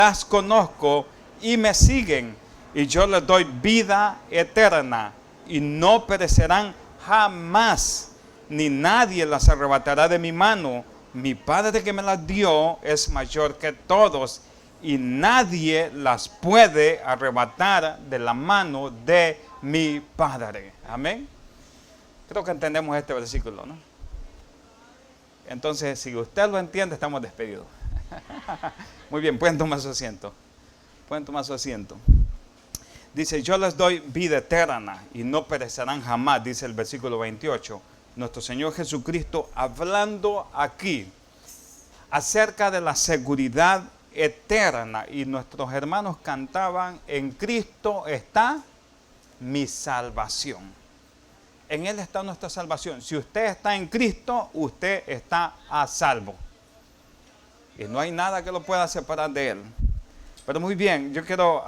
las conozco y me siguen, y yo les doy vida eterna, y no perecerán jamás, ni nadie las arrebatará de mi mano. Mi Padre que me las dio es mayor que todos, y nadie las puede arrebatar de la mano de mi Padre. Amén. Creo que entendemos este versículo, ¿no? Entonces, si usted lo entiende, estamos despedidos. Muy bien, pueden tomar su asiento. Pueden tomar su asiento. Dice, yo les doy vida eterna y no perecerán jamás, dice el versículo 28. Nuestro Señor Jesucristo hablando aquí acerca de la seguridad eterna. Y nuestros hermanos cantaban, en Cristo está mi salvación. En Él está nuestra salvación. Si usted está en Cristo, usted está a salvo. Y no hay nada que lo pueda separar de Él. Pero muy bien, yo quiero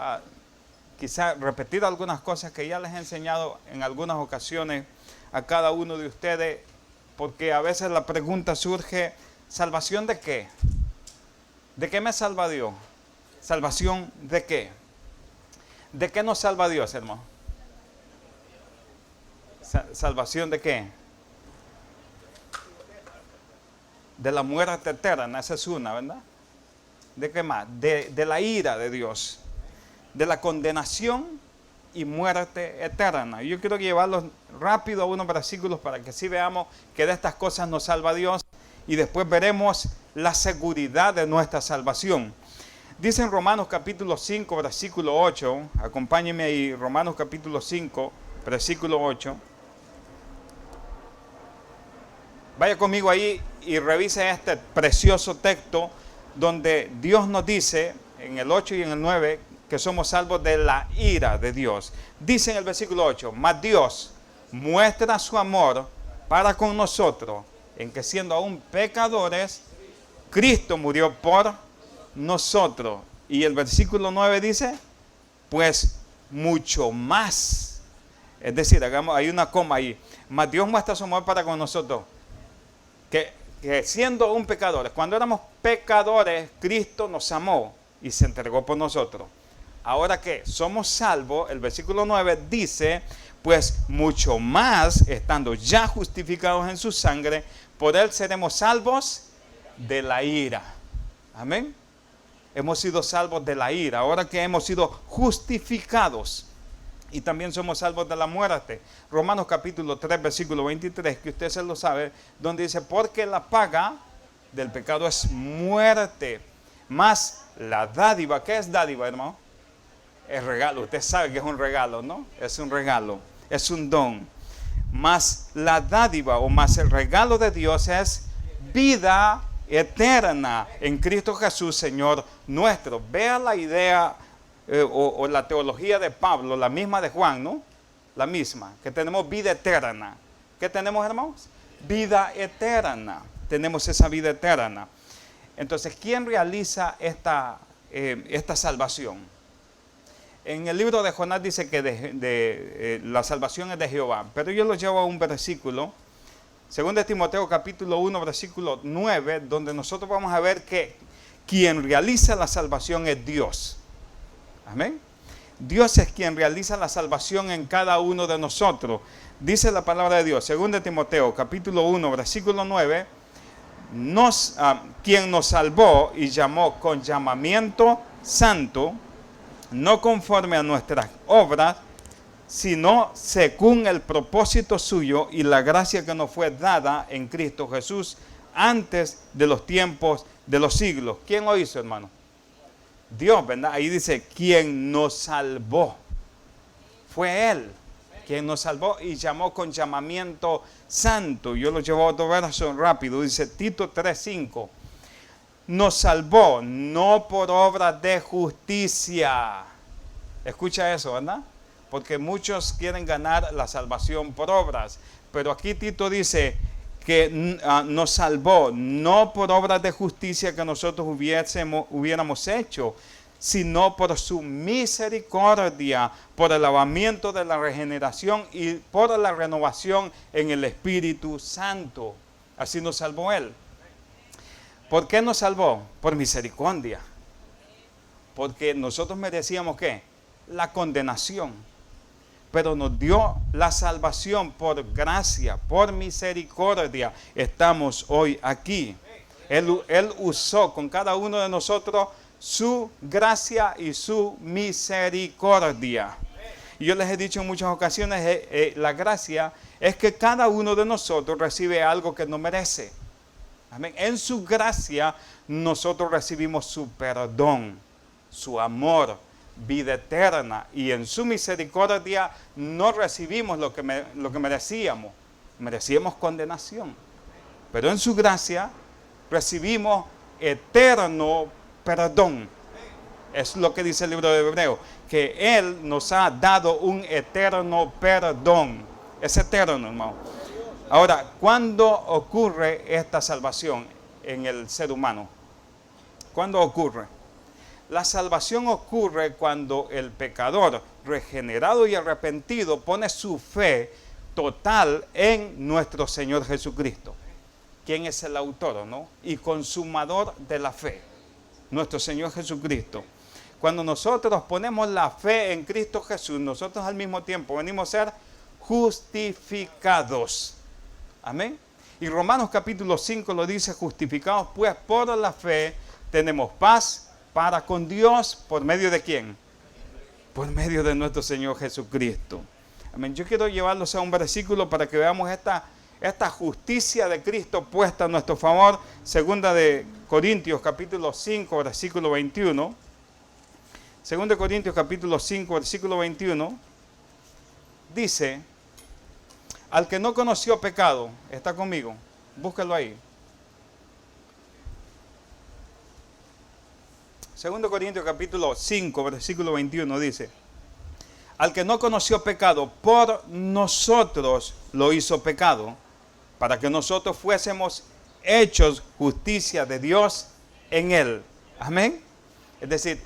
quizá repetir algunas cosas que ya les he enseñado en algunas ocasiones a cada uno de ustedes, porque a veces la pregunta surge, ¿salvación de qué? ¿De qué me salva Dios? ¿Salvación de qué? ¿De qué nos salva Dios, hermano? ¿Salvación de qué? De la muerte eterna, esa es una, ¿verdad? ¿De qué más? De la ira de Dios, de la condenación y muerte eterna. Yo quiero llevarlos rápido a unos versículos para que así veamos que de estas cosas nos salva Dios y después veremos la seguridad de nuestra salvación. Dice en Romanos capítulo 5, versículo 8, acompáñenme ahí, Romanos capítulo 5, versículo 8. Vaya conmigo ahí y revise este precioso texto donde Dios nos dice, en el 8 y en el 9, que somos salvos de la ira de Dios. Dice en el versículo 8, mas Dios muestra su amor para con nosotros, en que siendo aún pecadores, Cristo murió por nosotros. Y el versículo 9 dice, pues mucho más. Es decir, hay una coma ahí. Mas Dios muestra su amor para con nosotros, que siendo aún pecadores, cuando éramos pecadores, Cristo nos amó y se entregó por nosotros. Ahora que somos salvos, el versículo 9 dice, pues mucho más, estando ya justificados en su sangre, por Él seremos salvos de la ira. Amén. Hemos sido salvos de la ira, ahora que hemos sido justificados. Y también somos salvos de la muerte. Romanos capítulo 3, versículo 23, que usted se lo sabe, donde dice, porque la paga del pecado es muerte, más la dádiva. ¿Qué es dádiva, hermano? Es regalo. Usted sabe que es un regalo, ¿no? Es un regalo, es un don. Más la dádiva o más el regalo de Dios es vida eterna en Cristo Jesús, Señor nuestro. Vea la idea o la teología de Pablo, la misma de Juan, ¿no? La misma, que tenemos vida eterna. ¿Qué tenemos, hermanos? Vida eterna. Tenemos esa vida eterna. Entonces, ¿quién realiza esta salvación? En el libro de Jonás dice que la salvación es de Jehová, pero yo lo llevo a un versículo, 2 Timoteo capítulo 1, versículo 9, donde nosotros vamos a ver que quien realiza la salvación es Dios. Amén. Dios es quien realiza la salvación en cada uno de nosotros. Dice la palabra de Dios, 2 Timoteo capítulo 1, versículo 9, quien nos salvó y llamó con llamamiento santo, no conforme a nuestras obras, sino según el propósito suyo y la gracia que nos fue dada en Cristo Jesús antes de los tiempos de los siglos. ¿Quién lo hizo, hermano? Dios, ¿verdad? Ahí dice, quien nos salvó. Fue Él quien nos salvó y llamó con llamamiento santo. Yo lo llevo a otro verso rápido. Dice Tito 3:5. Nos salvó no por obras de justicia. Escucha eso, ¿verdad? Porque muchos quieren ganar la salvación por obras. Pero aquí Tito dice que nos salvó no por obras de justicia que nosotros hubiéramos hecho, sino por su misericordia, por el lavamiento de la regeneración y por la renovación en el Espíritu Santo. Así nos salvó Él. ¿Por qué nos salvó? Por misericordia. porque nosotros merecíamos ¿qué? La condenación. Pero nos dio la salvación por gracia, por misericordia. Estamos hoy aquí. Él usó con cada uno de nosotros su gracia y su misericordia. Y yo les he dicho en muchas ocasiones, la gracia es que cada uno de nosotros recibe algo que no merece. Amén. En su gracia nosotros recibimos su perdón, su amor, vida eterna. Y en su misericordia no recibimos lo que merecíamos. Merecíamos condenación. Pero en su gracia recibimos eterno perdón. Es lo que dice el libro de Hebreos, que Él nos ha dado un eterno perdón. Es eterno, hermano. Ahora, ¿cuándo ocurre esta salvación en el ser humano? ¿Cuándo ocurre? La salvación ocurre cuando el pecador, regenerado y arrepentido, pone su fe total en nuestro Señor Jesucristo. ¿Quién es el autor, no? Y consumador de la fe. Nuestro Señor Jesucristo. Cuando nosotros ponemos la fe en Cristo Jesús, nosotros al mismo tiempo venimos a ser justificados. Amén. Y Romanos capítulo 5 lo dice, justificados pues por la fe, tenemos paz para con Dios, ¿por medio de quién? Por medio de nuestro Señor Jesucristo. Amén. Yo quiero llevarlos a un versículo para que veamos esta justicia de Cristo puesta a nuestro favor. Segunda de Corintios capítulo 5, versículo 21. Segunda de Corintios capítulo 5, versículo 21. Dice, al que no conoció pecado, ¿está conmigo? Búscalo ahí. 2 Corintios capítulo 5, versículo 21 dice, al que no conoció pecado, por nosotros lo hizo pecado, para que nosotros fuésemos hechos justicia de Dios en él. Amén. Es decir,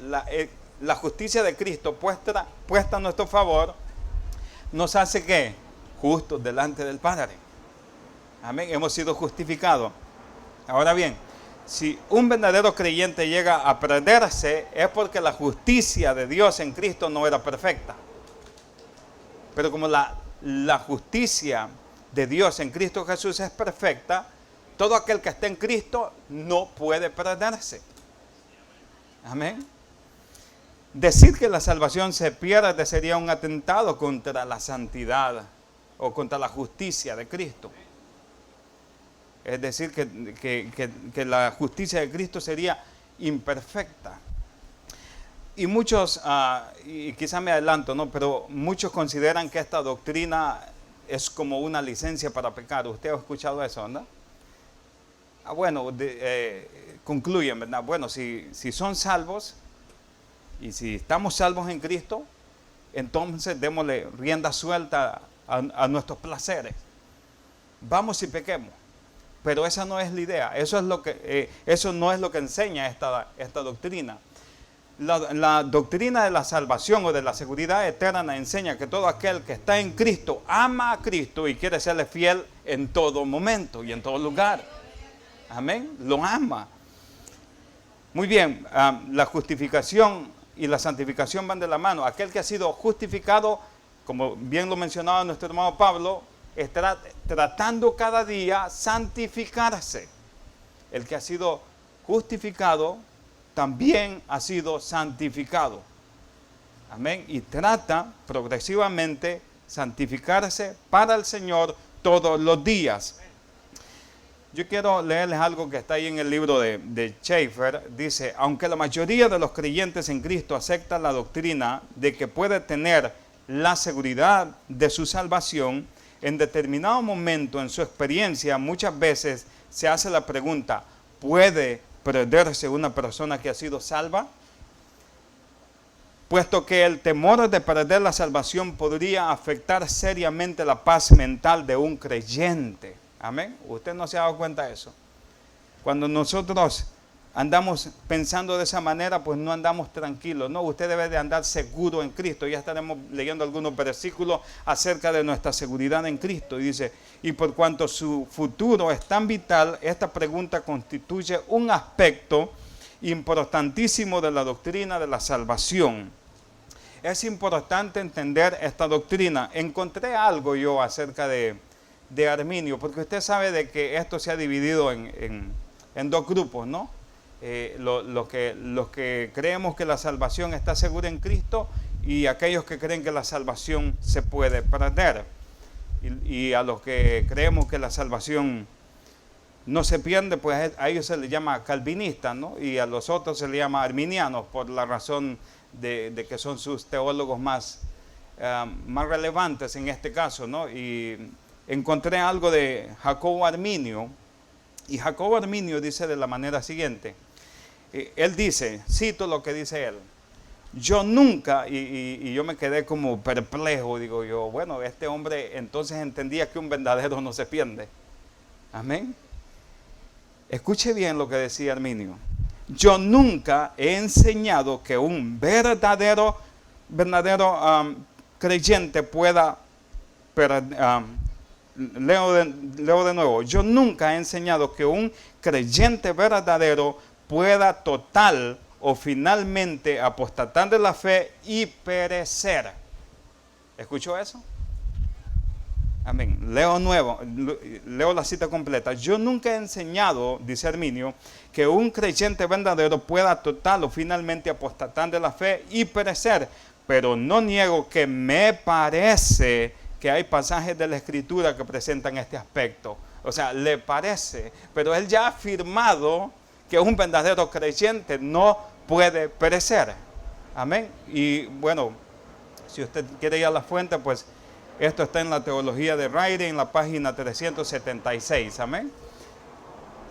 la justicia de Cristo puesta a nuestro favor, nos hace ¿qué? Justos delante del Padre. Amén. Hemos sido justificados. Ahora bien, si un verdadero creyente llega a perderse, es porque la justicia de Dios en Cristo no era perfecta. Pero como la justicia de Dios en Cristo Jesús es perfecta, todo aquel que esté en Cristo no puede perderse. Amén. Decir que la salvación se pierde sería un atentado contra la santidad o contra la justicia de Cristo. Es decir, que la justicia de Cristo sería imperfecta. Y muchos, y quizá me adelanto, ¿no? Pero muchos consideran que esta doctrina es como una licencia para pecar. ¿Usted ha escuchado eso, no? Bueno, concluyen, ¿verdad? Bueno, si son salvos y si estamos salvos en Cristo, entonces démosle rienda suelta a nuestros placeres. Vamos y pequemos. Pero esa no es la idea. Eso no es lo que enseña esta doctrina. La doctrina de la salvación o de la seguridad eterna enseña que todo aquel que está en Cristo ama a Cristo y quiere serle fiel en todo momento y en todo lugar. Amén. Lo ama. Muy bien. La justificación y la santificación van de la mano. Aquel que ha sido justificado, como bien lo mencionaba nuestro hermano Pablo, estará tratando cada día santificarse. El que ha sido justificado también ha sido santificado. Amén. Y trata progresivamente santificarse para el Señor todos los días. Yo quiero leerles algo que está ahí en el libro de Schaeffer. Dice, aunque la mayoría de los creyentes en Cristo aceptan la doctrina de que puede tener la seguridad de su salvación, en determinado momento en su experiencia muchas veces se hace la pregunta, ¿puede perderse una persona que ha sido salva? Puesto que el temor de perder la salvación podría afectar seriamente la paz mental de un creyente. Amén. ¿Usted no se ha dado cuenta de eso? Cuando nosotros andamos pensando de esa manera, pues no andamos tranquilos. No, usted debe de andar seguro en Cristo. Ya estaremos leyendo algunos versículos acerca de nuestra seguridad en Cristo. Y dice, y por cuanto su futuro es tan vital, esta pregunta constituye un aspecto importantísimo de la doctrina de la salvación. Es importante entender esta doctrina. Encontré algo yo acerca de Arminio, porque usted sabe de que esto se ha dividido en dos grupos, ¿no? Los que creemos que la salvación está segura en Cristo y aquellos que creen que la salvación se puede perder. Y a los que creemos que la salvación no se pierde, pues a ellos se les llama calvinistas, ¿no? Y a los otros se les llama arminianos por la razón de que son sus teólogos más relevantes en este caso, ¿no? Y encontré algo de Jacobo Arminio, y Jacobo Arminio dice de la manera siguiente. Él dice, cito lo que dice él: yo nunca, y yo me quedé como perplejo, digo yo, bueno, este hombre entonces entendía que un verdadero no se pierde. Amén. Escuche bien lo que decía Arminio. Yo nunca he enseñado que un verdadero creyente pueda leo de nuevo. Yo nunca he enseñado que un creyente verdadero pueda total o finalmente apostatar de la fe y perecer. ¿Escuchó eso? Amén. Leo la cita completa. Yo nunca he enseñado, dice Arminio, que un creyente verdadero pueda total o finalmente apostatar de la fe y perecer, pero no niego que me parece que hay pasajes de la Escritura que presentan este aspecto. O sea, le parece, pero él ya ha afirmado que un verdadero creyente no puede perecer. Amén. Y bueno, si usted quiere ir a la fuente, pues esto está en la Teología de Ryrie, en la página 376. Amén.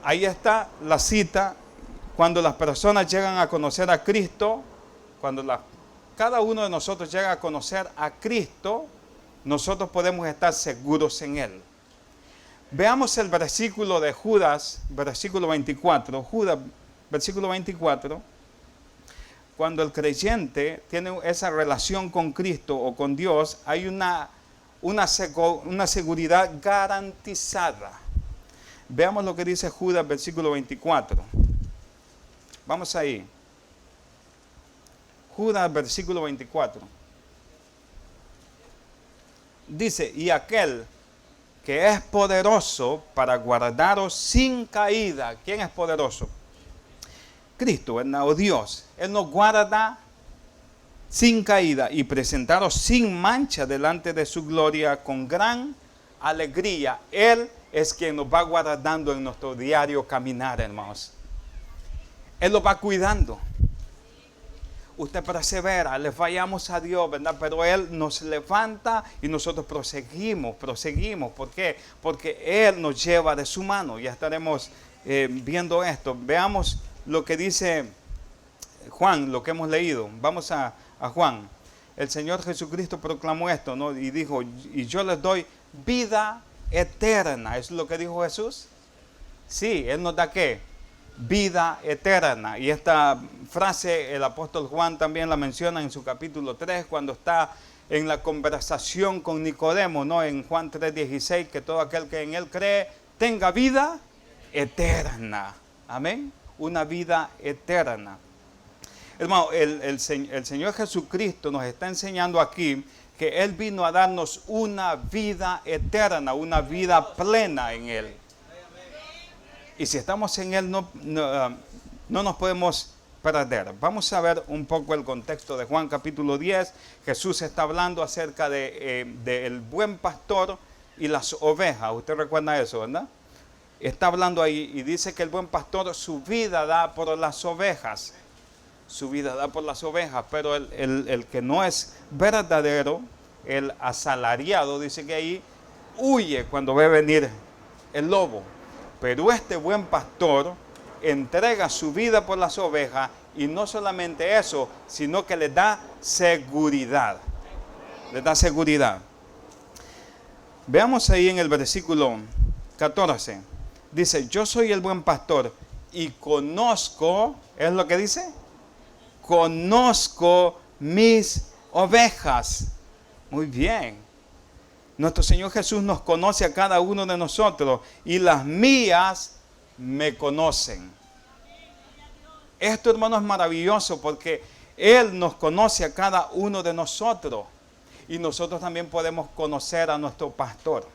Ahí está la cita. Cuando las personas llegan a conocer a Cristo, cada uno de nosotros llega a conocer a Cristo, nosotros podemos estar seguros en Él. Veamos el versículo de Judas, versículo 24. Judas, versículo 24. Cuando el creyente tiene esa relación con Cristo o con Dios, hay una seguridad garantizada. Veamos lo que dice Judas, versículo 24. Vamos ahí. Judas, versículo 24. Dice, y aquel que es poderoso para guardaros sin caída. ¿Quién es poderoso? Cristo, ¿verdad? O Dios. Él nos guarda sin caída y presentaros sin mancha delante de su gloria con gran alegría. Él es quien nos va guardando en nuestro diario caminar, hermanos. Él lo va cuidando. Usted persevera, le fallamos a Dios, ¿verdad? Pero Él nos levanta y nosotros proseguimos. ¿Por qué? Porque Él nos lleva de su mano. Ya estaremos viendo esto. Veamos lo que dice Juan, lo que hemos leído. Vamos a Juan. El Señor Jesucristo proclamó esto, ¿no? Y dijo, y yo les doy vida eterna. ¿Es lo que dijo Jesús? Sí, Él nos da ¿qué? Vida eterna. Y esta frase el apóstol Juan también la menciona en su capítulo 3 cuando está en la conversación con Nicodemo, ¿no? En Juan 3:16, que todo aquel que en Él cree tenga vida eterna. Amén. Una vida eterna. Hermano, el Señor Jesucristo nos está enseñando aquí que Él vino a darnos una vida eterna, una vida plena en Él. Y si estamos en Él, no nos podemos perder. Vamos a ver un poco el contexto de Juan capítulo 10. Jesús está hablando acerca del buen pastor y las ovejas. Usted recuerda eso, ¿verdad? Está hablando ahí y dice que el buen pastor su vida da por las ovejas. Su vida da por las ovejas, pero el que no es verdadero, el asalariado, dice que ahí huye cuando ve venir el lobo. Pero este buen pastor entrega su vida por las ovejas y no solamente eso, sino que les da seguridad. Les da seguridad. Veamos ahí en el versículo 14. Dice, yo soy el buen pastor y conozco, ¿es lo que dice? Conozco mis ovejas. Muy bien. Nuestro Señor Jesús nos conoce a cada uno de nosotros y las mías me conocen. Esto, hermano, es maravilloso porque Él nos conoce a cada uno de nosotros y nosotros también podemos conocer a nuestro pastor.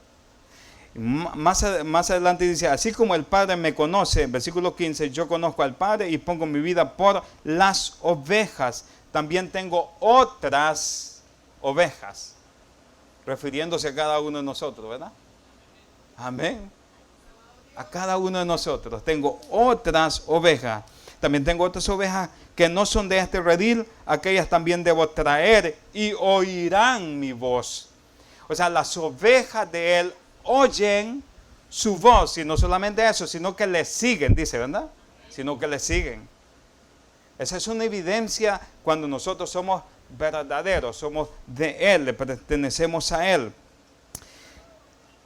Más adelante dice, así como el Padre me conoce, versículo 15, yo conozco al Padre y pongo mi vida por las ovejas. También tengo otras ovejas, refiriéndose a cada uno de nosotros, ¿verdad? Amén. A cada uno de nosotros tengo otras ovejas. También tengo otras ovejas que no son de este redil, aquellas también debo traer y oirán mi voz. O sea, las ovejas de Él oyen su voz, y no solamente eso, sino que le siguen, dice, ¿verdad? Sino que le siguen. Esa es una evidencia cuando nosotros somos verdaderos, somos de Él, le pertenecemos a Él.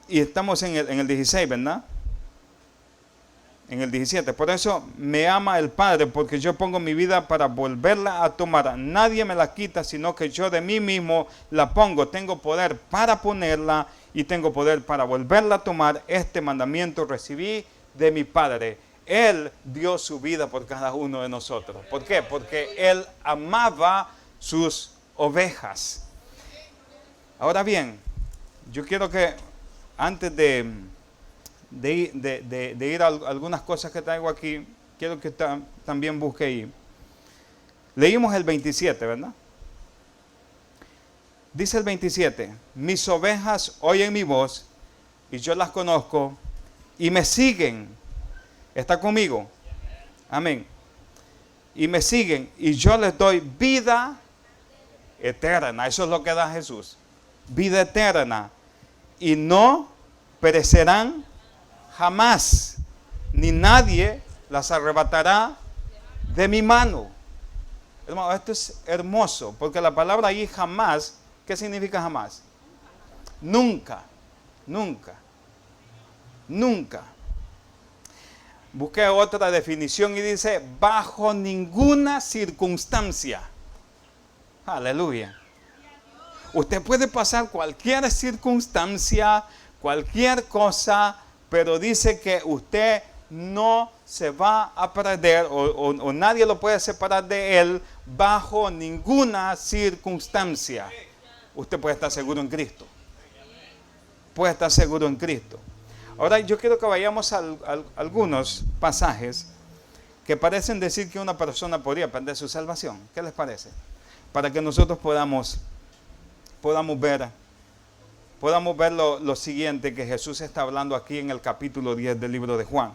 Y estamos en el 16, ¿verdad? En el 17. Por eso me ama el Padre, porque yo pongo mi vida para volverla a tomar. Nadie me la quita, sino que yo de mí mismo la pongo. Tengo poder para ponerla y tengo poder para volverla a tomar. Este mandamiento recibí de mi Padre. Él dio su vida por cada uno de nosotros. ¿Por qué? Porque Él amaba sus ovejas. Ahora bien, yo quiero que antes de ir a algunas cosas que traigo aquí, quiero que también busque ahí. Leímos el 27, ¿verdad? Dice el 27, mis ovejas oyen mi voz y yo las conozco y me siguen. ¿Está conmigo? Amén. Y me siguen y yo les doy vida eterna. Eso es lo que da Jesús. Vida eterna. Y no perecerán jamás, ni nadie las arrebatará de mi mano. Hermano, esto es hermoso, porque la palabra ahí jamás, ¿qué significa jamás? Nunca, nunca, nunca. Busqué otra definición y dice, bajo ninguna circunstancia. Aleluya. Usted puede pasar cualquier circunstancia, cualquier cosa, pero dice que usted no se va a perder o nadie lo puede separar de Él bajo ninguna circunstancia. Usted puede estar seguro en Cristo. Puede estar seguro en Cristo. Ahora yo quiero que vayamos a algunos pasajes que parecen decir que una persona podría perder su salvación. ¿Qué les parece? Para que nosotros podamos ver lo siguiente que Jesús está hablando aquí en el capítulo 10 del libro de Juan.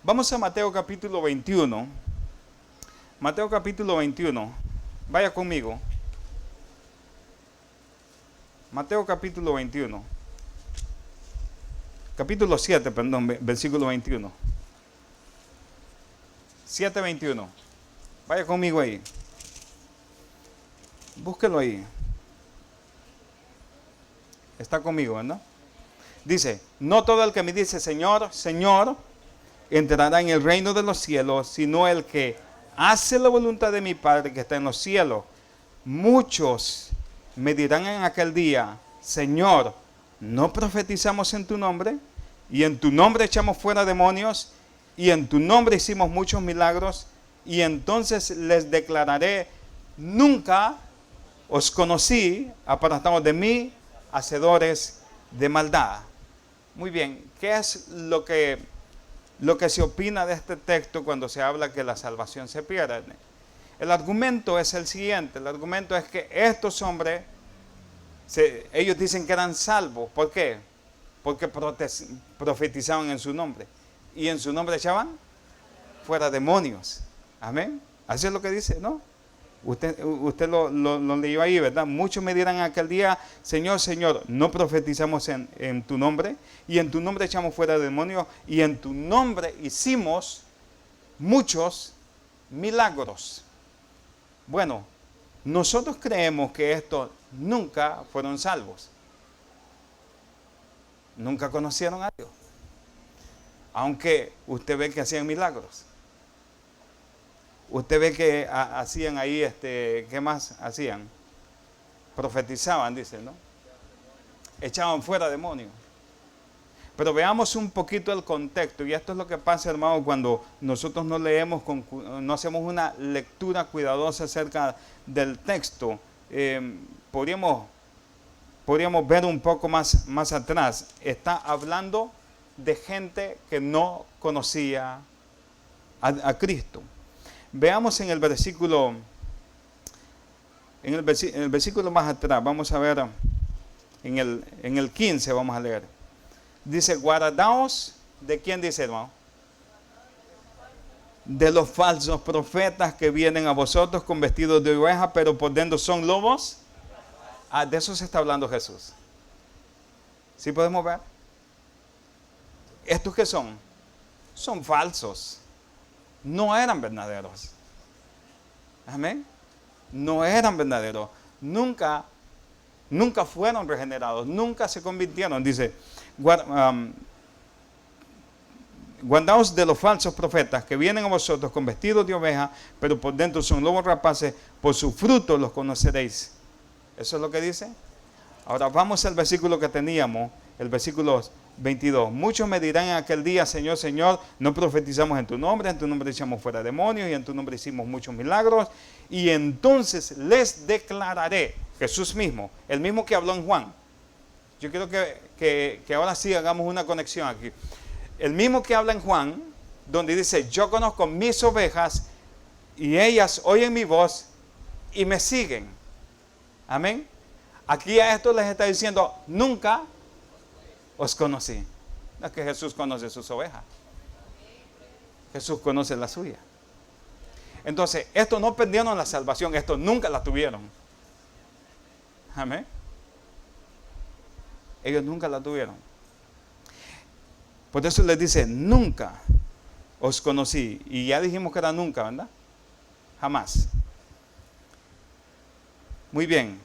Vamos a Mateo capítulo 21. Mateo capítulo 21. Vaya conmigo. Mateo capítulo 21. Capítulo 7, perdón, versículo 21. 7:21. Vaya conmigo ahí. Búsquelo ahí. Está conmigo, ¿verdad? Dice, no todo el que me dice Señor, Señor, entrará en el reino de los cielos, sino el que hace la voluntad de mi Padre que está en los cielos. Muchos me dirán en aquel día, Señor, ¿no profetizamos en tu nombre? Y en tu nombre echamos fuera demonios, y en tu nombre hicimos muchos milagros, y entonces les declararé, nunca os conocí, apartados de mí, hacedores de maldad. Muy bien, ¿qué es lo que se opina de este texto cuando se habla que la salvación se pierde? El argumento es el siguiente, el argumento es que estos hombres, ellos dicen que eran salvos. ¿Por qué? Porque profetizaban en su nombre. Y en su nombre echaban fuera demonios. Amén. Así es lo que dice, ¿no? Usted lo leyó ahí, ¿verdad? Muchos me dirán aquel día, Señor, Señor, no profetizamos en tu nombre, y en tu nombre echamos fuera demonios, y en tu nombre hicimos muchos milagros. Bueno, nosotros creemos que estos nunca fueron salvos. Nunca conocieron a Dios. Aunque usted ve que hacían milagros. Usted ve que hacían ahí, ¿qué más hacían? Profetizaban, dice, ¿no? Echaban fuera demonios. Pero veamos un poquito el contexto, y esto es lo que pasa, hermano, cuando nosotros no leemos, no hacemos una lectura cuidadosa acerca del texto. Podríamos ver un poco más atrás. Está hablando de gente que no conocía a Cristo. Veamos en el versículo, en el versículo más atrás, vamos a ver, en el 15 vamos a leer. Dice, guardaos, ¿de quién dice, hermano? De los falsos profetas que vienen a vosotros con vestidos de oveja, pero por dentro son lobos. De eso se está hablando Jesús. ¿Sí podemos ver? ¿Estos qué son? Son falsos. No eran verdaderos. Amén. No eran verdaderos. Nunca fueron regenerados. Nunca se convirtieron. Dice, guardaos de los falsos profetas que vienen a vosotros con vestidos de oveja, pero por dentro son lobos rapaces. Por su fruto los conoceréis. ¿Eso es lo que dice? Ahora vamos al versículo que teníamos, el versículo 22. Muchos me dirán en aquel día, Señor, Señor, no profetizamos en tu nombre echamos fuera demonios y en tu nombre hicimos muchos milagros. Y entonces les declararé, Jesús mismo, el mismo que habló en Juan. Yo quiero que ahora sí hagamos una conexión aquí. El mismo que habla en Juan, donde dice, yo conozco mis ovejas y ellas oyen mi voz y me siguen. Amén. Aquí a esto les está diciendo, nunca os conocí. No es que Jesús conoce sus ovejas. Jesús conoce la suya. Entonces, estos no perdieron la salvación, estos nunca la tuvieron. Amén. Ellos nunca la tuvieron. Por eso les dice, nunca os conocí. Y ya dijimos que era nunca, ¿verdad? Jamás. Muy bien.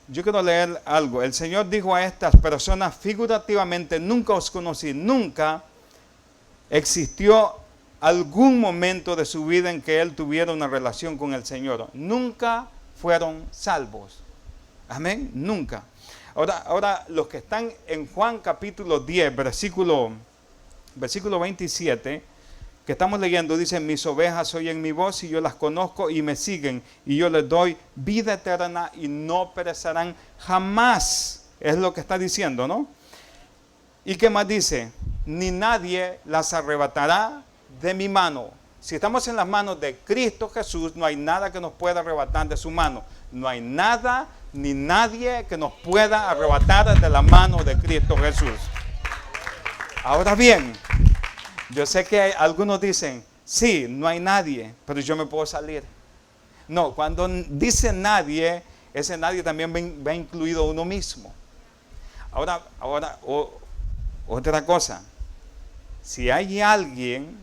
Yo quiero leer algo. El Señor dijo a estas personas figurativamente, nunca os conocí, nunca existió algún momento de su vida en que Él tuviera una relación con el Señor. Nunca fueron salvos. Amén, nunca. Ahora los que están en Juan capítulo 10, versículo 27, que estamos leyendo, dice, mis ovejas oyen mi voz y yo las conozco y me siguen y yo les doy vida eterna y no perecerán jamás. Es lo que está diciendo, ¿no? ¿Y qué más dice? Ni nadie las arrebatará de mi mano. Si estamos en las manos de Cristo Jesús, no hay nada que nos pueda arrebatar de su mano. No hay nada ni nadie que nos pueda arrebatar de la mano de Cristo Jesús. Ahora bien, yo sé que algunos dicen, sí, no hay nadie, pero yo me puedo salir. No, cuando dice nadie, ese nadie también va incluido uno mismo. Ahora, otra cosa. Si hay alguien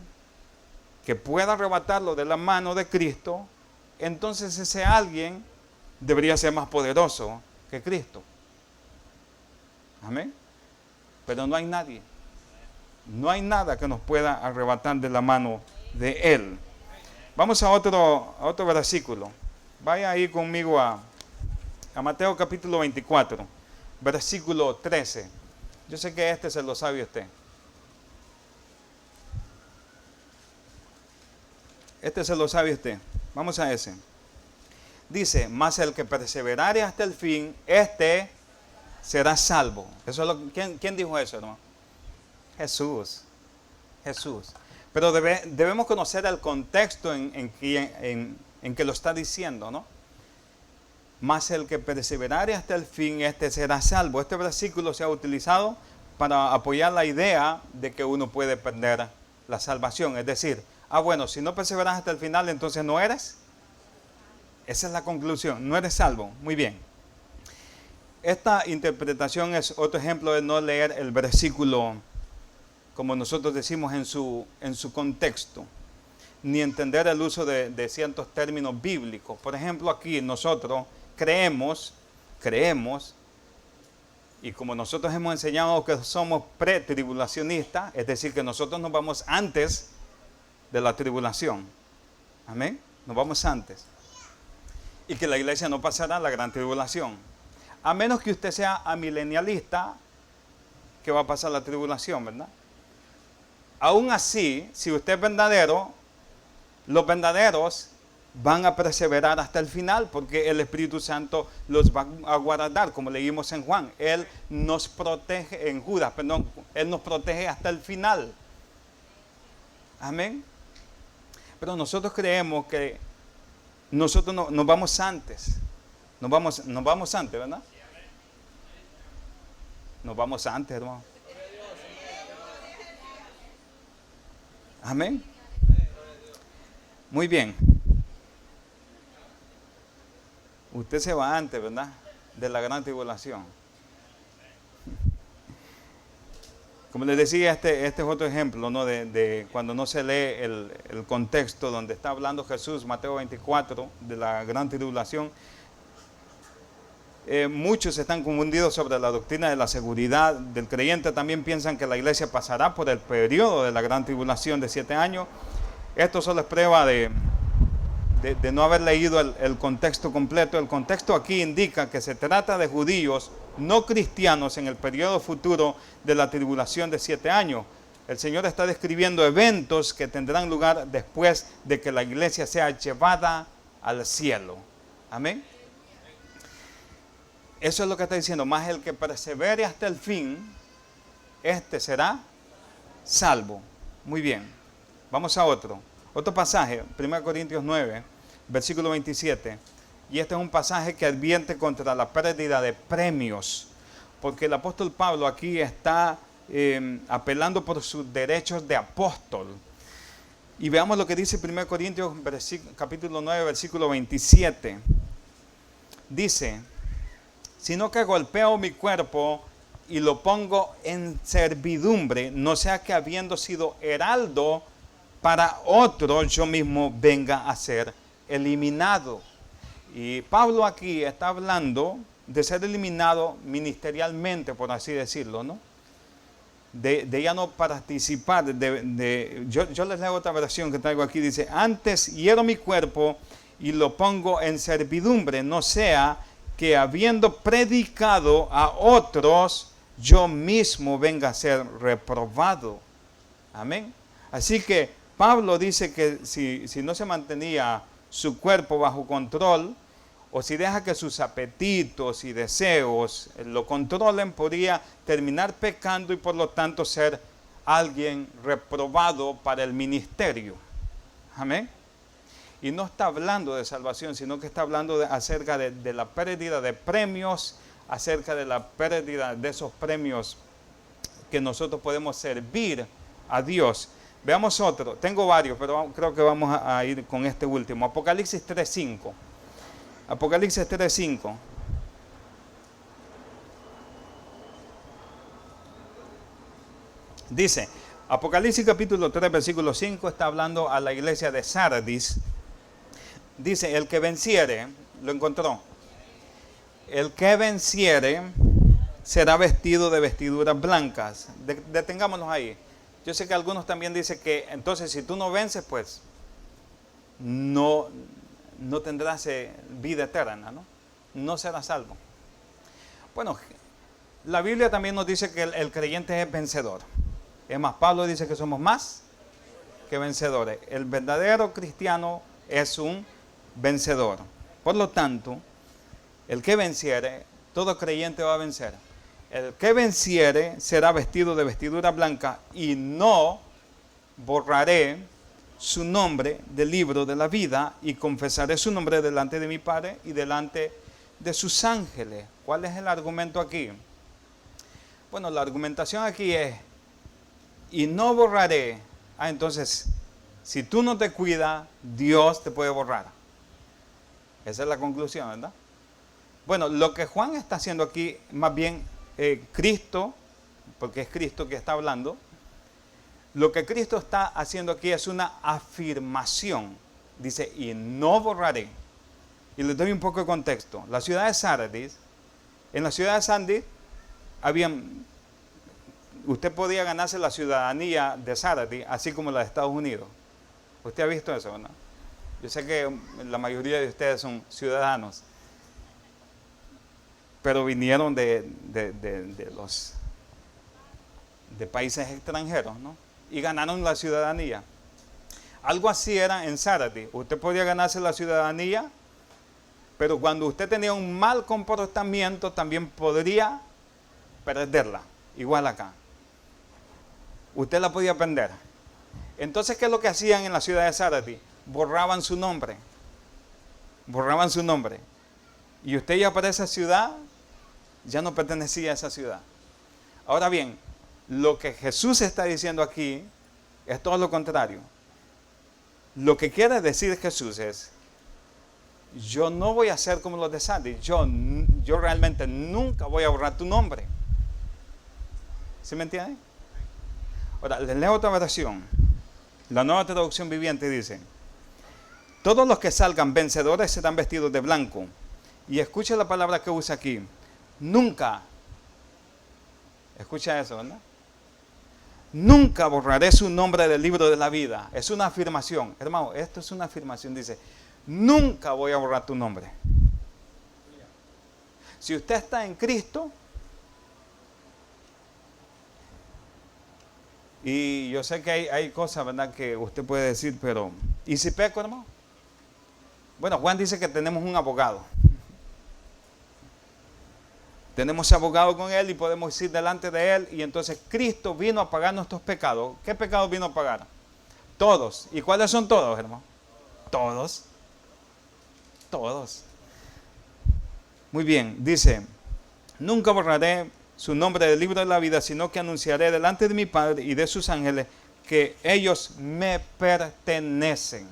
que pueda arrebatarlo de la mano de Cristo, entonces ese alguien debería ser más poderoso que Cristo. Amén. Pero no hay nadie. No hay nada que nos pueda arrebatar de la mano de Él. Vamos a otro versículo. Vaya ahí conmigo a Mateo capítulo 24, versículo 13. Yo sé que este se lo sabe usted. Este se lo sabe usted. Vamos a ese. Dice, mas el que perseverare hasta el fin, este será salvo. Eso es ¿quién dijo eso, hermano? Jesús. Pero debemos conocer el contexto en que lo está diciendo, ¿no? Mas el que perseverare hasta el fin, este será salvo. Este versículo se ha utilizado para apoyar la idea de que uno puede perder la salvación. Es decir, bueno, si no perseveras hasta el final, entonces no eres. Esa es la conclusión, no eres salvo. Muy bien. Esta interpretación es otro ejemplo de no leer el versículo, como nosotros decimos, en su contexto, ni entender el uso de ciertos términos bíblicos. Por ejemplo, aquí nosotros creemos, y como nosotros hemos enseñado que somos pretribulacionistas, es decir, que nosotros nos vamos antes de la tribulación. Amén. Nos vamos antes. Y que la iglesia no pasará la gran tribulación. A menos que usted sea amilenialista, que va a pasar la tribulación, ¿verdad? Aún así, si usted es verdadero, los verdaderos van a perseverar hasta el final, porque el Espíritu Santo los va a guardar, como leímos en Juan. Él nos protege, en Judas, perdón, Él nos protege hasta el final. Amén. Pero nosotros creemos que nosotros nos vamos antes. Nos vamos antes, ¿verdad? Nos vamos antes, hermano. Amén. Muy bien. Usted se va antes, ¿verdad? De la gran tribulación. Como les decía, este es otro ejemplo, ¿no? de cuando no se lee el contexto donde está hablando Jesús, Mateo 24, de la gran tribulación. Muchos están confundidos sobre la doctrina de la seguridad del creyente. También piensan que la iglesia pasará por el periodo de la gran tribulación de 7 años. Esto solo es prueba de no haber leído el contexto completo. El contexto aquí indica que se trata de judíos no cristianos en el periodo futuro de la tribulación de 7 años. El Señor está describiendo eventos que tendrán lugar después de que la iglesia sea llevada al cielo. Amén. Eso es lo que está diciendo. Más el que persevere hasta el fin, este será salvo. Muy bien. Vamos a otro pasaje, 1 Corintios 9, versículo 27. Y este es un pasaje que advierte contra la pérdida de premios, porque el apóstol Pablo aquí está apelando por sus derechos de apóstol. Y veamos lo que dice 1 Corintios capítulo 9, versículo 27. Dice: sino que golpeo mi cuerpo y lo pongo en servidumbre, no sea que habiendo sido heraldo para otro, yo mismo venga a ser eliminado. Y Pablo aquí está hablando de ser eliminado ministerialmente, por así decirlo, ¿no? De ya no participar. Yo les leo otra versión que traigo aquí. Dice: antes hiero mi cuerpo y lo pongo en servidumbre, no sea que habiendo predicado a otros, yo mismo venga a ser reprobado. Amén. Así que Pablo dice que si no se mantenía su cuerpo bajo control, o si deja que sus apetitos y deseos lo controlen, podría terminar pecando y por lo tanto ser alguien reprobado para el ministerio. Amén. Y no está hablando de salvación, sino que está hablando acerca de la pérdida de premios, acerca de la pérdida de esos premios que nosotros podemos servir a Dios. Veamos otro. Tengo varios, pero creo que vamos a ir con este último. Apocalipsis 3.5. Apocalipsis 3.5. Dice, Apocalipsis capítulo 3, versículo 5, está hablando a la iglesia de Sardis. Dice: el que venciere, lo encontró. El que venciere será vestido de vestiduras blancas. Detengámonos ahí. Yo sé que algunos también dicen que entonces si tú no vences, pues no tendrás vida eterna, ¿no? No serás salvo. Bueno, la Biblia también nos dice que el creyente es vencedor. Es más, Pablo dice que somos más que vencedores. El verdadero cristiano es un vencedor. Por lo tanto, el que venciere, todo creyente va a vencer. El que venciere será vestido de vestidura blanca y no borraré su nombre del libro de la vida y confesaré su nombre delante de mi Padre y delante de sus ángeles. ¿Cuál es el argumento aquí? Bueno, la argumentación aquí es: y no borraré. Entonces, si tú no te cuidas, Dios te puede borrar. Esa es la conclusión, ¿verdad? Bueno, lo que Juan está haciendo aquí, más bien Cristo, porque es Cristo que está hablando, lo que Cristo está haciendo aquí es una afirmación. Dice: y no borraré. Y les doy un poco de contexto. La ciudad de Sardis, en la ciudad de Sardis, usted podía ganarse la ciudadanía de Sardis, así como la de Estados Unidos. ¿Usted ha visto eso, no? Yo sé que la mayoría de ustedes son ciudadanos, pero vinieron de los de países extranjeros, ¿no? Y ganaron la ciudadanía. Algo así era en Zárate. Usted podía ganarse la ciudadanía, pero cuando usted tenía un mal comportamiento también podría perderla. Igual acá. Usted la podía perder. Entonces, ¿qué es lo que hacían en la ciudad de Zárate? Borraban su nombre. Borraban su nombre. Y usted ya para esa ciudad ya no pertenecía a esa ciudad. Ahora bien, lo que Jesús está diciendo aquí es todo lo contrario. Lo que quiere decir Jesús es, yo no voy a ser como los de Sardis, yo realmente nunca voy a borrar tu nombre. ¿Sí me entiende? Ahora, les leo otra versión. La Nueva Traducción Viviente dice, todos los que salgan vencedores serán vestidos de blanco. Y escucha la palabra que usa aquí, nunca. Escucha eso, ¿verdad? Nunca borraré su nombre del libro de la vida. Es una afirmación. Hermano, esto es una afirmación. Dice, nunca voy a borrar tu nombre. Si usted está en Cristo, y yo sé que hay cosas, ¿verdad?, que usted puede decir, pero ¿y si peco, hermano? Bueno, Juan dice que tenemos un abogado. Tenemos abogado con Él y podemos ir delante de Él. Y entonces Cristo vino a pagar nuestros pecados. ¿Qué pecados vino a pagar? Todos. ¿Y cuáles son todos, hermano? Todos. Todos. Muy bien. Dice, nunca borraré su nombre del libro de la vida, sino que anunciaré delante de mi Padre y de sus ángeles que ellos me pertenecen.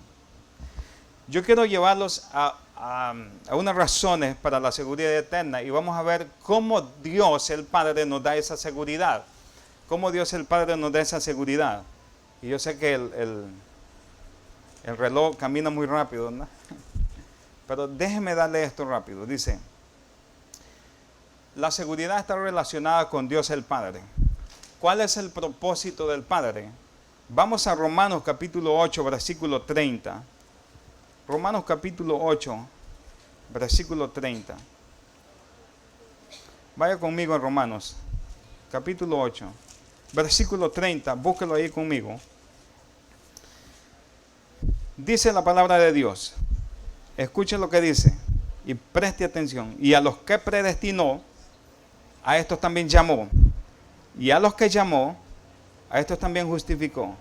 Yo quiero llevarlos a unas razones para la seguridad eterna y vamos a ver cómo Dios el Padre nos da esa seguridad. Cómo Dios el Padre nos da esa seguridad. Y yo sé que el reloj camina muy rápido, ¿no? Pero déjeme darle esto rápido. Dice, la seguridad está relacionada con Dios el Padre. ¿Cuál es el propósito del Padre? Vamos a Romanos capítulo 8, versículo 30. Romanos capítulo 8, versículo 30. Vaya conmigo en Romanos, capítulo 8, versículo 30. Búsquelo ahí conmigo. Dice la palabra de Dios. Escuche lo que dice y preste atención. Y a los que predestinó, a estos también llamó. Y a los que llamó, a estos también justificó.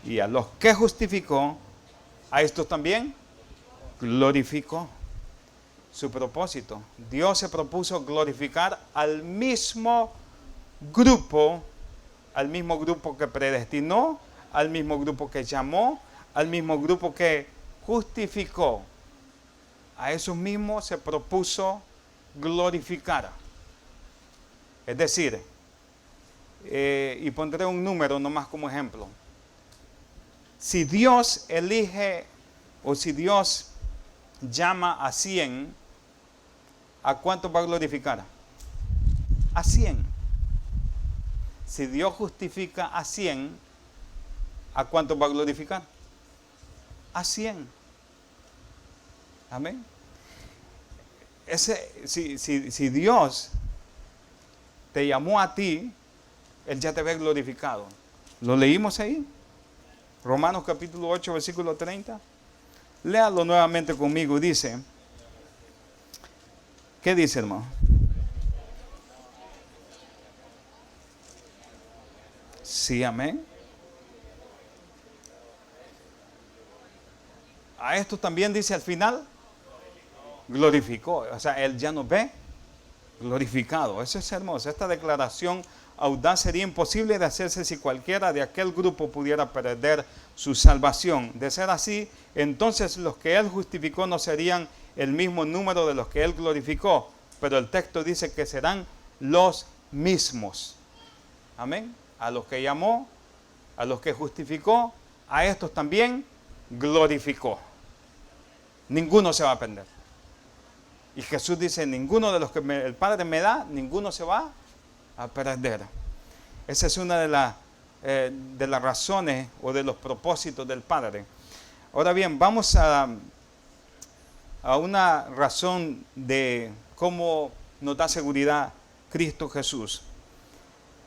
Y a los que justificó, a estos también glorificó. Su propósito. Dios se propuso glorificar al mismo grupo que predestinó, al mismo grupo que llamó, al mismo grupo que justificó. A esos mismos se propuso glorificar. Es decir, y pondré un número nomás como ejemplo. Si Dios elige o si Dios llama a 100, ¿a cuánto va a glorificar? A 100. Si Dios justifica a 100, ¿a cuánto va a glorificar? A 100. Amén. Si Dios te llamó a ti, Él ya te ve glorificado. ¿Lo leímos ahí? Romanos capítulo 8, versículo 30. Léalo nuevamente conmigo. Dice, ¿qué dice, hermano? Sí, amén. A esto también dice al final, glorificó. O sea, Él ya nos ve glorificado. Eso es hermoso. Esta declaración audaz sería imposible de hacerse si cualquiera de aquel grupo pudiera perder su salvación. De ser así, entonces los que Él justificó no serían el mismo número de los que Él glorificó, pero el texto dice que serán los mismos. Amén. A los que llamó, a los que justificó, a estos también glorificó. Ninguno se va a perder. Y Jesús dice, ninguno de los que el Padre me da, ninguno se va a perder. Esa es una de las razones o de los propósitos del Padre. Ahora bien, vamos a una razón de cómo nos da seguridad Cristo Jesús.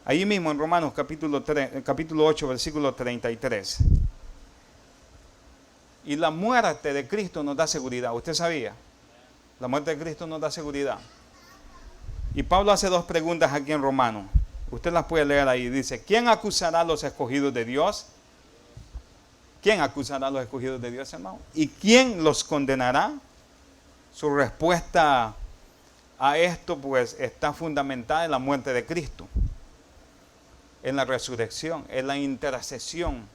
Ahí mismo en Romanos capítulo 8, versículo 33. Y la muerte de Cristo nos da seguridad. ¿Usted sabía? La muerte de Cristo nos da seguridad. Y Pablo hace dos preguntas aquí en Romanos. Usted las puede leer ahí. Dice, ¿quién acusará a los escogidos de Dios? ¿Quién acusará a los escogidos de Dios, hermano? ¿Y quién los condenará? Su respuesta a esto, pues, está fundamentada en la muerte de Cristo, en la resurrección, en la intercesión,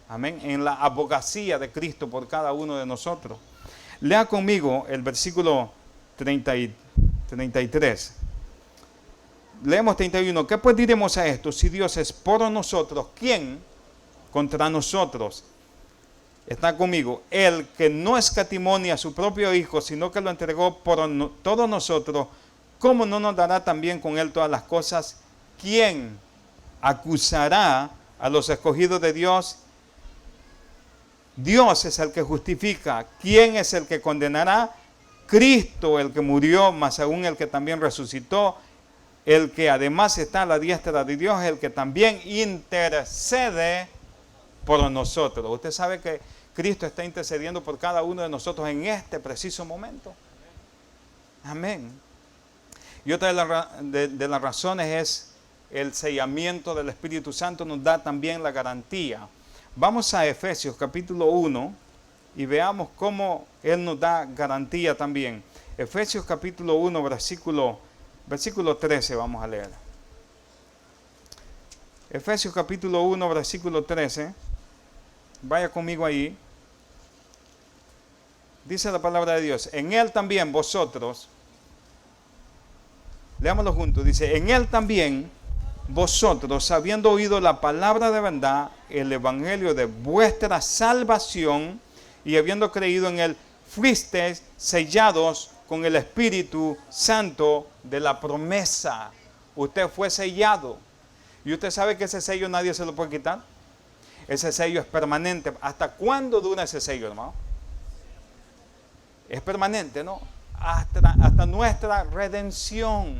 amén, en la abogacía de Cristo por cada uno de nosotros. Lea conmigo el versículo 33. Leemos 31. ¿Qué pues diremos a esto? Si Dios es por nosotros, ¿quién contra nosotros? Está conmigo. El que no escatimó ni a su propio Hijo, sino que lo entregó por todos nosotros, ¿cómo no nos dará también con él todas las cosas? ¿Quién acusará a los escogidos de Dios? Dios es el que justifica. ¿Quién es el que condenará? Cristo, el que murió, más aún el que también resucitó, el que además está a la diestra de Dios, el que también intercede por nosotros. Usted sabe que Cristo está intercediendo por cada uno de nosotros en este preciso momento. Amén. Y otra de las razones es el sellamiento del Espíritu Santo nos da también la garantía. Vamos a Efesios capítulo 1 y veamos cómo Él nos da garantía también. Efesios capítulo 1 versículo 13 vamos a leer. Efesios capítulo 1 versículo 13. Vaya conmigo ahí. Dice la palabra de Dios. En Él también vosotros. Leámoslo juntos. Dice, en Él también vosotros, habiendo oído la palabra de verdad, el evangelio de vuestra salvación, y habiendo creído en Él, fuisteis sellados con el Espíritu Santo de la promesa. Usted fue sellado. Y usted sabe que ese sello nadie se lo puede quitar. Ese sello es permanente. ¿Hasta cuándo dura ese sello, hermano? Es permanente, ¿no? Hasta nuestra redención.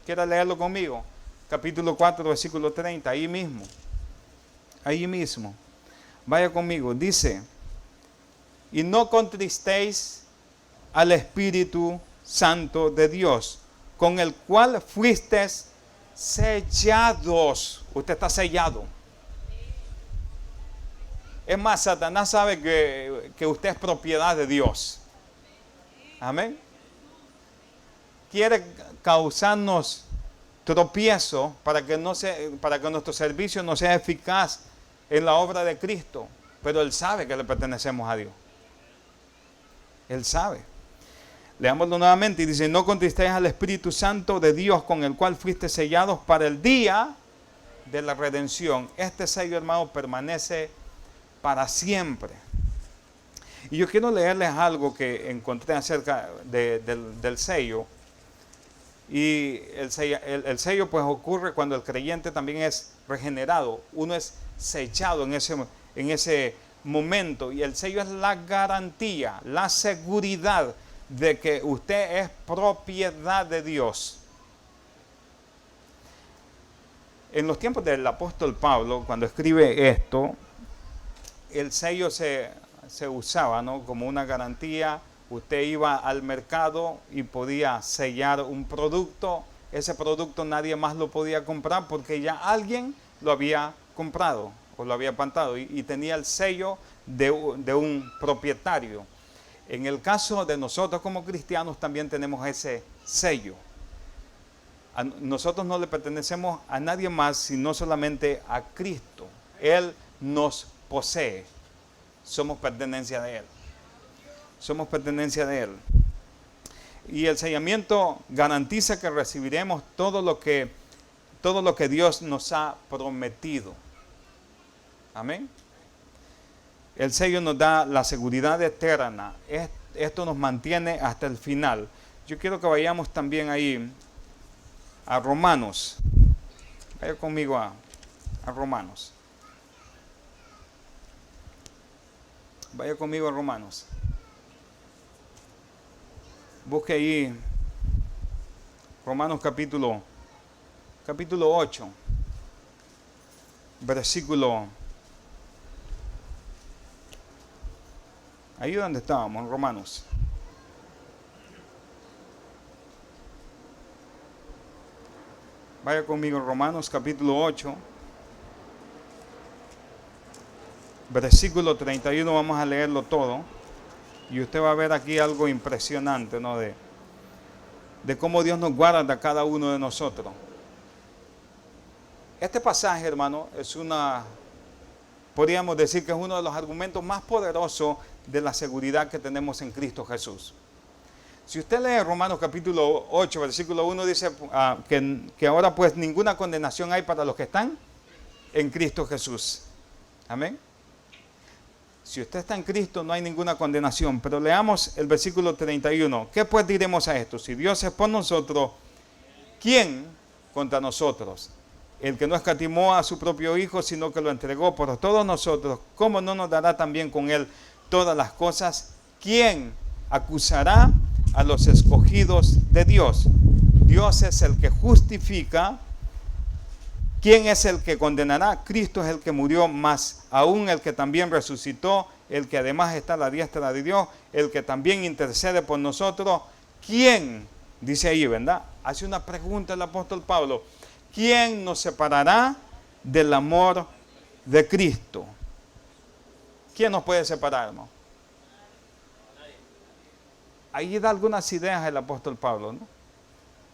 ¿Quiere leerlo conmigo? Capítulo 4, versículo 30, ahí mismo. Ahí mismo. Vaya conmigo. Dice, y no contristéis al Espíritu Santo de Dios, con el cual fuisteis sellados. Usted está sellado. Es más, Satanás sabe que usted es propiedad de Dios. Amén. Quiere causarnos tropiezo para que nuestro servicio no sea eficaz en la obra de Cristo. Pero Él sabe que le pertenecemos a Dios. Él sabe. Leámoslo nuevamente y dice, no contristéis al Espíritu Santo de Dios, con el cual fuiste sellados para el día de la redención. Este sello, hermano, permanece para siempre. Y yo quiero leerles algo que encontré acerca del sello. Y el sello pues ocurre cuando el creyente también es regenerado. Uno es sellado en ese momento. Y el sello es la garantía, la seguridad de que usted es propiedad de Dios. En los tiempos del apóstol Pablo, cuando escribe esto, el sello se usaba, ¿no?, como una garantía. Usted iba al mercado y podía sellar un producto. Ese producto nadie más lo podía comprar porque ya alguien lo había comprado o lo había plantado y tenía el sello de un propietario. En el caso de nosotros como cristianos también tenemos ese sello. Nosotros no le pertenecemos a nadie más sino solamente a Cristo. Él nos posee. Somos pertenencia de Él. Somos pertenencia de Él. Y el sellamiento garantiza que recibiremos todo lo que Dios nos ha prometido. Amén. El sello nos da la seguridad eterna. Esto nos mantiene hasta el final. Yo quiero que vayamos también ahí a Romanos. Vaya conmigo a Romanos. Vaya conmigo a Romanos. Busque ahí Romanos capítulo 8. versículo, ahí donde estábamos, en Romanos. Vaya conmigo, Romanos capítulo 8, versículo 31, vamos a leerlo todo. Y usted va a ver aquí algo impresionante, ¿no? De cómo Dios nos guarda a cada uno de nosotros. Este pasaje, hermano, podríamos decir que es uno de los argumentos más poderosos de la seguridad que tenemos en Cristo Jesús. Si usted lee Romanos capítulo 8, versículo 1, dice que ahora pues ninguna condenación hay para los que están en Cristo Jesús. Amén. Si usted está en Cristo no hay ninguna condenación. Pero leamos el versículo 31. ¿Qué pues diremos a esto? Si Dios es por nosotros, ¿quién contra nosotros? El que no escatimó a su propio Hijo, sino que lo entregó por todos nosotros, ¿cómo no nos dará también con Él todas las cosas? ¿Quién acusará a los escogidos de Dios? Dios es el que justifica. ¿Quién es el que condenará? Cristo es el que murió, más aún el que también resucitó, el que además está a la diestra de Dios, el que también intercede por nosotros. ¿Quién? Dice ahí, ¿verdad? Hace una pregunta el apóstol Pablo. ¿Quién nos separará del amor de Cristo? ¿Quién nos puede separar, hermano? Ahí da algunas ideas el apóstol Pablo, ¿no?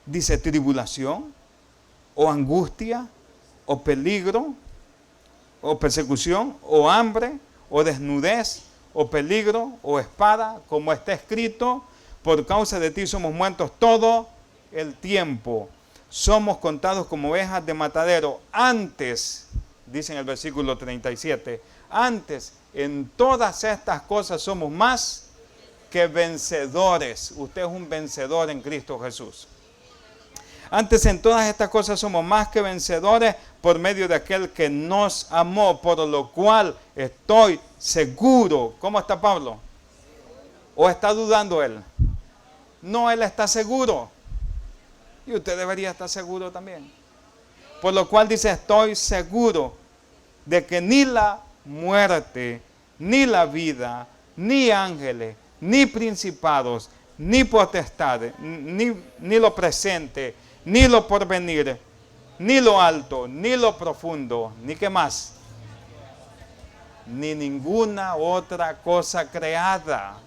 Dice tribulación, o angustia, o peligro, o persecución, o hambre, o desnudez, o peligro, o espada, como está escrito, por causa de ti somos muertos todo el tiempo. Somos contados como ovejas de matadero. Antes, dice en el versículo 37, antes en todas estas cosas somos más que vencedores. Usted es un vencedor en Cristo Jesús. Antes en todas estas cosas somos más que vencedores por medio de aquel que nos amó, por lo cual estoy seguro. ¿Cómo está Pablo? ¿O está dudando él? No, él está seguro. Y usted debería estar seguro también. Por lo cual dice, estoy seguro de que ni la muerte, ni la vida, ni ángeles, ni principados, ni potestades, ni lo presente, ni lo porvenir, ni lo alto, ni lo profundo, ni qué más, ni ninguna otra cosa creada.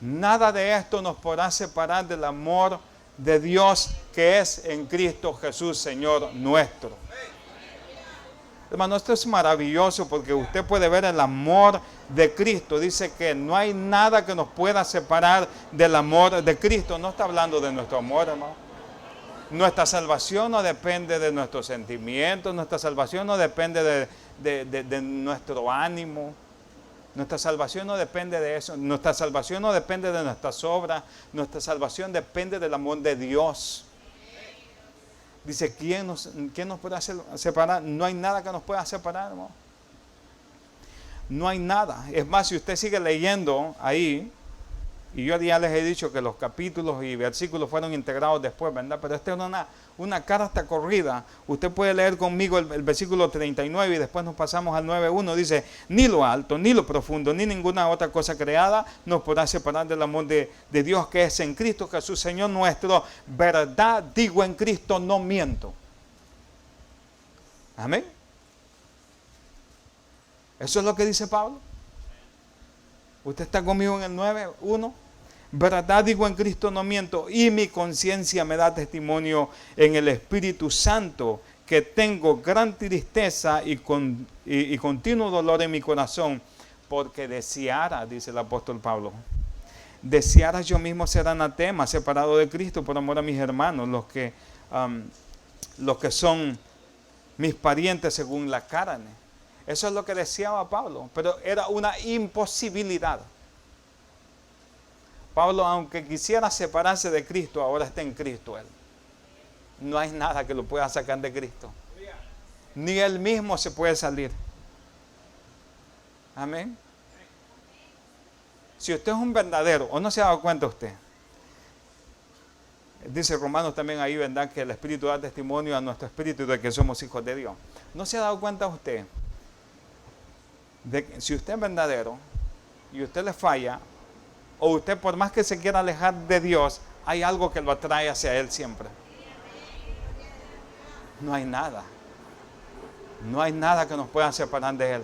Nada de esto nos podrá separar del amor de Dios que es en Cristo Jesús, Señor nuestro. Hermano, esto es maravilloso porque usted puede ver el amor de Cristo. Dice que no hay nada que nos pueda separar del amor de Cristo. No está hablando de nuestro amor, hermano. Nuestra salvación no depende de nuestros sentimientos. Nuestra salvación no depende de nuestro ánimo. Nuestra salvación no depende de eso. Nuestra salvación no depende de nuestras obras. Nuestra salvación depende del amor de Dios. Dice, ¿quién nos puede separar? No hay nada que nos pueda separar, hermano. No hay nada. Es más, si usted sigue leyendo ahí, y yo ya les he dicho que los capítulos y versículos fueron integrados después, ¿verdad? Pero esta es una carta corrida. Usted puede leer conmigo el versículo 39 y después nos pasamos al 9.1. Dice, ni lo alto, ni lo profundo, ni ninguna otra cosa creada nos podrá separar del amor de Dios que es en Cristo Jesús, Señor nuestro. Verdad digo en Cristo, no miento. Amén. Eso es lo que dice Pablo. Usted está conmigo en el 9.1. Verdad digo en Cristo, no miento, y mi conciencia me da testimonio en el Espíritu Santo que tengo gran tristeza y continuo dolor en mi corazón, porque deseara, dice el apóstol Pablo, deseara yo mismo ser anatema, separado de Cristo por amor a mis hermanos, los que son mis parientes según la carne. Eso es lo que deseaba Pablo, pero era una imposibilidad. Pablo, aunque quisiera separarse de Cristo, ahora está en Cristo él. No hay nada que lo pueda sacar de Cristo. Ni él mismo se puede salir. Amén. Si usted es un verdadero, o no se ha dado cuenta usted, dice Romanos también ahí, ¿verdad? Que el Espíritu da testimonio a nuestro espíritu de que somos hijos de Dios. ¿No se ha dado cuenta usted de que si usted es verdadero y usted le falla, o usted por más que se quiera alejar de Dios, hay algo que lo atrae hacia Él siempre? No hay nada. No hay nada que nos pueda separar de Él.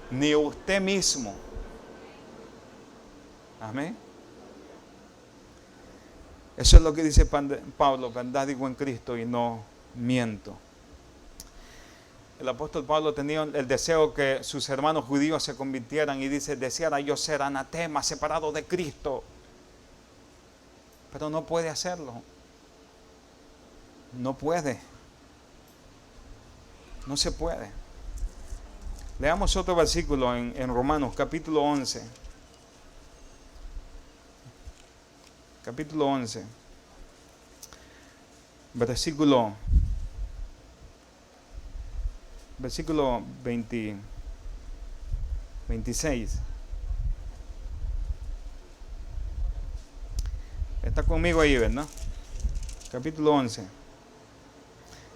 Ni usted mismo. Amén. Eso es lo que dice Pablo, verdad digo en Cristo y no miento. El apóstol Pablo tenía el deseo que sus hermanos judíos se convirtieran y dice, deseara yo ser anatema, separado de Cristo. Pero no puede hacerlo. No puede. No se puede. Leamos otro versículo en Romanos, capítulo 11. Capítulo 11. Versículo 26. Está conmigo ahí, ¿verdad? Capítulo 11.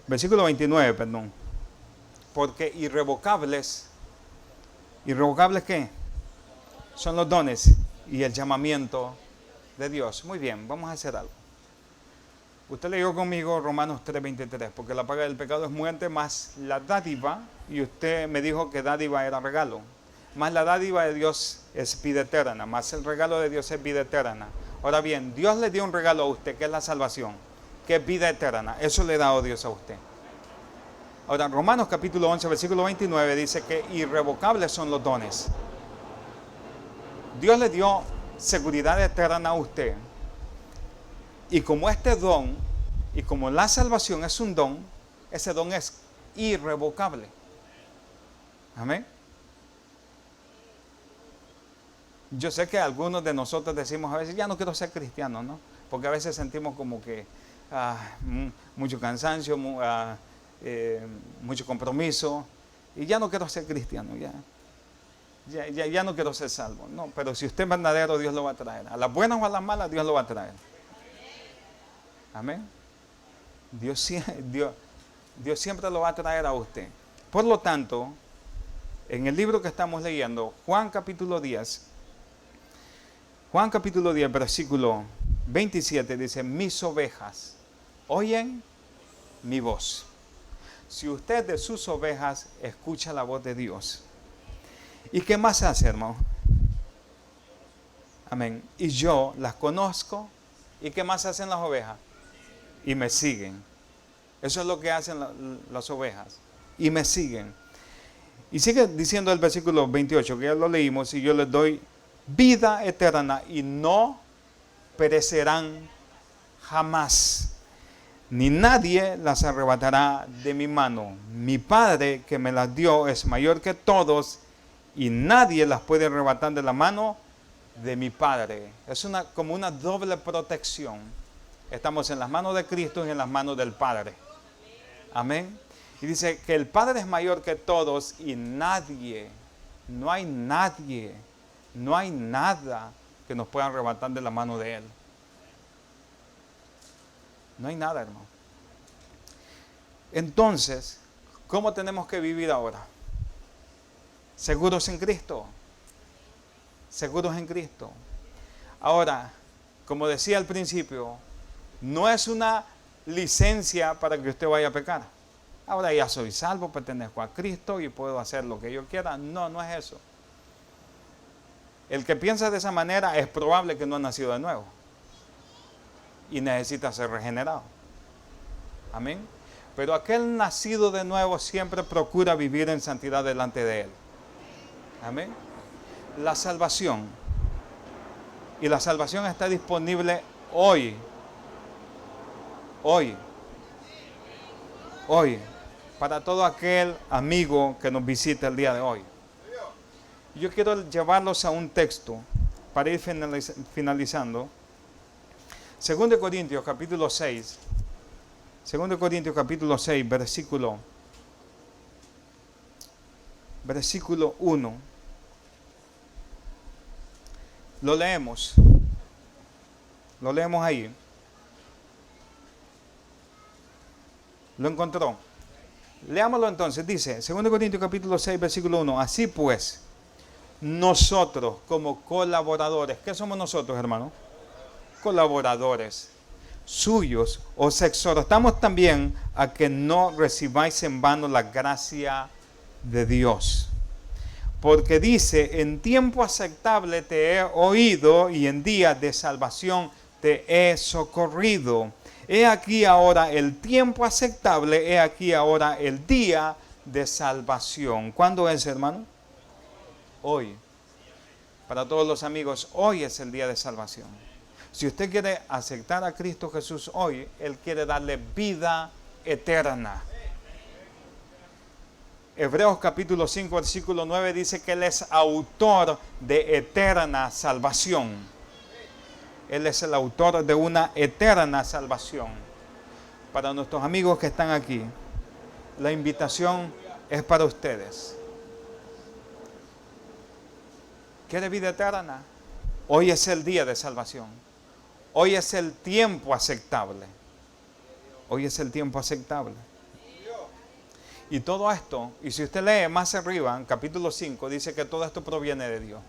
Versículo 29, perdón. Porque ¿irrevocables qué? Son los dones y el llamamiento de Dios. Muy bien, vamos a hacer algo. Usted leyó conmigo Romanos 3:23, porque la paga del pecado es muerte, más la dádiva, y usted me dijo que dádiva era regalo, más la dádiva de Dios es vida eterna, más el regalo de Dios es vida eterna. Ahora bien, Dios le dio un regalo a usted, que es la salvación, que es vida eterna. Eso le da Dios a usted. Ahora, Romanos capítulo 11, versículo 29 dice que irrevocables son los dones. Dios le dio seguridad eterna a usted. Y como este don, y como la salvación es un don, ese don es irrevocable. Amén. Yo sé que algunos de nosotros decimos a veces, ya no quiero ser cristiano, ¿no? Porque a veces sentimos como que mucho cansancio, mucho compromiso, y ya no quiero ser cristiano, ya no quiero ser salvo. No, pero si usted es verdadero, Dios lo va a traer. A las buenas o a las malas, Dios lo va a traer. Amén. Dios siempre lo va a traer a usted. Por lo tanto, en el libro que estamos leyendo, Juan capítulo 10, versículo 27, dice, mis ovejas oyen mi voz. Si usted de sus ovejas escucha la voz de Dios. ¿Y qué más hace, hermano? Amén. Y yo las conozco. ¿Y qué más hacen las ovejas? Y me siguen. Eso es lo que hacen las ovejas. Y me siguen. Y sigue diciendo el versículo 28, que ya lo leímos, y yo les doy vida eterna y no perecerán jamás. Ni nadie las arrebatará de mi mano. Mi Padre que me las dio es mayor que todos y nadie las puede arrebatar de la mano de mi Padre. Es como una doble protección. Estamos en las manos de Cristo y en las manos del Padre. Amén. Y dice que el Padre es mayor que todos y nadie, no hay nada que nos pueda arrebatar de la mano de Él. No hay nada, hermano. Entonces, ¿cómo tenemos que vivir ahora? Seguros en Cristo. Seguros en Cristo. Ahora, como decía al principio, no es una licencia para que usted vaya a pecar. Ahora ya soy salvo, pertenezco a Cristo y puedo hacer lo que yo quiera. No, no es eso. El que piensa de esa manera es probable que no ha nacido de nuevo y necesita ser regenerado. Amén. Pero aquel nacido de nuevo siempre procura vivir en santidad delante de Él. Amén. La salvación. Y la salvación está disponible hoy. Hoy. Para todo aquel amigo que nos visita el día de hoy. Yo quiero llevarlos a un texto para ir finalizando. 2 Corintios capítulo 6. 2 Corintios capítulo 6, versículo 1. Lo leemos ahí. ¿Lo encontró? Leámoslo entonces. Dice, 2 Corintios capítulo 6, versículo 1. Así pues, nosotros como colaboradores, ¿qué somos nosotros, hermano? Colaboradores suyos, os exhortamos también a que no recibáis en vano la gracia de Dios. Porque dice, en tiempo aceptable te he oído y en día de salvación te he socorrido. He aquí ahora el tiempo aceptable, he aquí ahora el día de salvación. ¿Cuándo es, hermano? Hoy. Para todos los amigos, hoy es el día de salvación. Si usted quiere aceptar a Cristo Jesús hoy, Él quiere darle vida eterna. Hebreos capítulo 5, versículo 9 dice que Él es autor de eterna salvación. Él es el autor de una eterna salvación. Para nuestros amigos que están aquí, la invitación es para ustedes. ¿Quiere vida eterna? Hoy es el día de salvación. Hoy es el tiempo aceptable. Hoy es el tiempo aceptable. Y todo esto, y si usted lee más arriba, en capítulo 5, dice que todo esto proviene de Dios.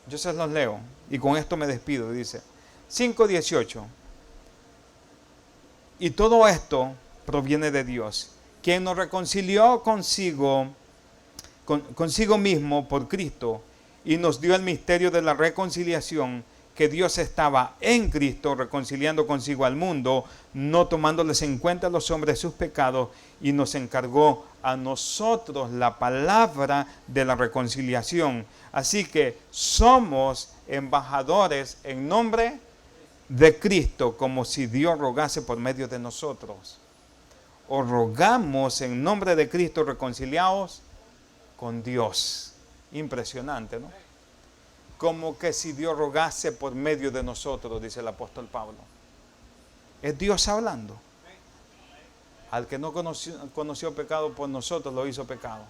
Yo se los leo y con esto me despido. Dice 5:18. Y todo esto proviene de Dios, quien nos reconcilió consigo mismo por Cristo y nos dio el misterio de la reconciliación, que Dios estaba en Cristo reconciliando consigo al mundo, no tomándoles en cuenta a los hombres sus pecados, y nos encargó a nosotros la palabra de la reconciliación. Así que somos embajadores en nombre de Cristo, como si Dios rogase por medio de nosotros. O rogamos en nombre de Cristo reconciliados con Dios. Impresionante, ¿no? Como que si Dios rogase por medio de nosotros, dice el apóstol Pablo. Es Dios hablando. Al que no conoció pecado, por nosotros lo hizo pecado.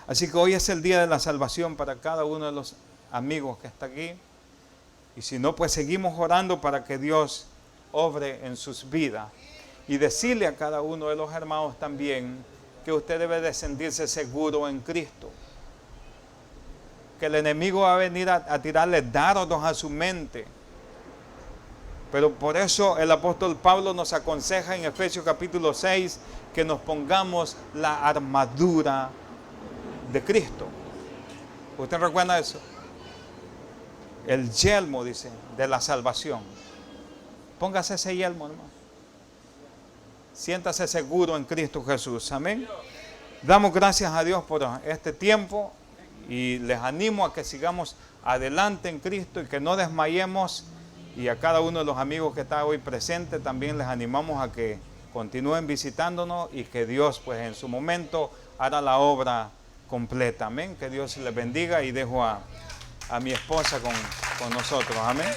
Así que hoy es el día de la salvación para cada uno de los amigos que está aquí. Y si no, pues seguimos orando para que Dios obre en sus vidas. Y decirle a cada uno de los hermanos también que usted debe de sentirse seguro en Cristo. Que el enemigo va a venir a tirarle dardos a su mente. Pero por eso el apóstol Pablo nos aconseja en Efesios capítulo 6 que nos pongamos la armadura de Cristo. ¿Usted recuerda eso? El yelmo, dice, de la salvación. Póngase ese yelmo, hermano. Siéntase seguro en Cristo Jesús. Amén. Damos gracias a Dios por este tiempo. Y les animo a que sigamos adelante en Cristo y que no desmayemos. Y a cada uno de los amigos que está hoy presente también les animamos a que continúen visitándonos y que Dios pues en su momento hará la obra completa. Amén. Que Dios les bendiga y dejo a mi esposa con nosotros. Amén.